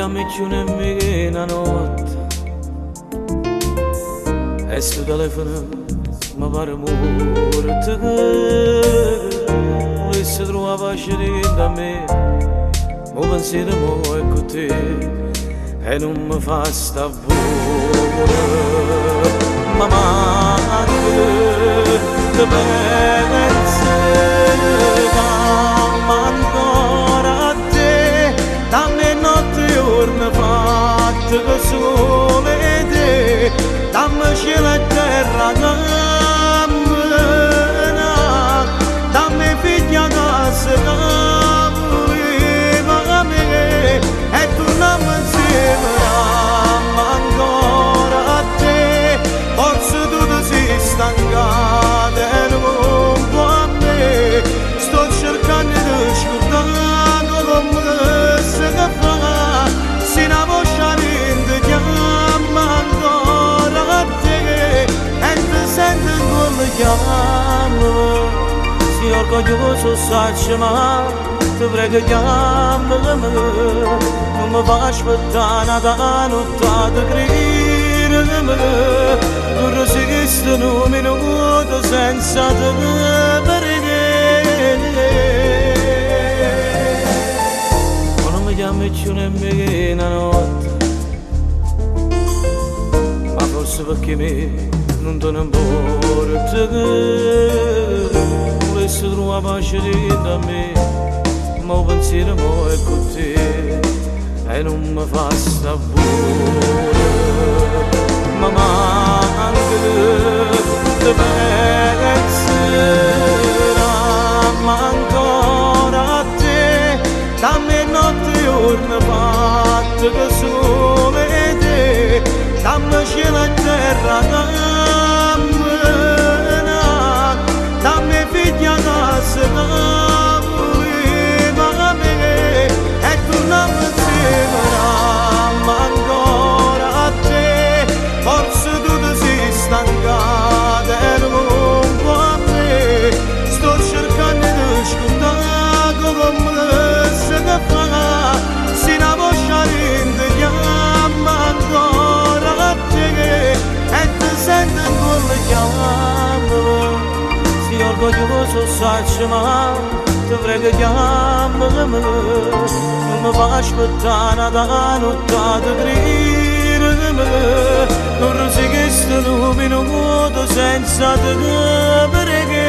chiami più nemmeno una notte e sto telefono mi pare morto che volessi trovare pace dentro a me ma pensiero mo è con te e non mi fa sta buona ma manco te pensi ancora a te dammi notte e giorno fatte che sole te dammi cielo e terra dammi figlia che si voleva me e torniamo insieme ancora a te forse tu ti sei stancata e non può a me sto cercando di scordare come si fa se una voce rende chiama ancora a te e ti senti come chiama sei orgoglioso sai ma ti prego chiamami non mi fa aspettare una notte di credere non resisto un minuto senza te ma non mi chiami più nemmeno una notte ma forse perché me non te ne importa che volessi trovare pace dentro a me ma il pensiero mo è con te e non mi fa sta buona ma manco te penserà ma ancora a te dammi notte e giorno fatte che sole te dammi cielo e terra dammi figlia che si voleva me e torniamo insieme ma ancora a te forse tu ti sei stancata e non può a me sto cercando di scordare come si fa se una voce rende chiama ancora a te e ti senti come chiama sei orgoglioso sai ma ti prego chiamami non mi fa aspettare una notte di credere non resisto un minuto senza te perché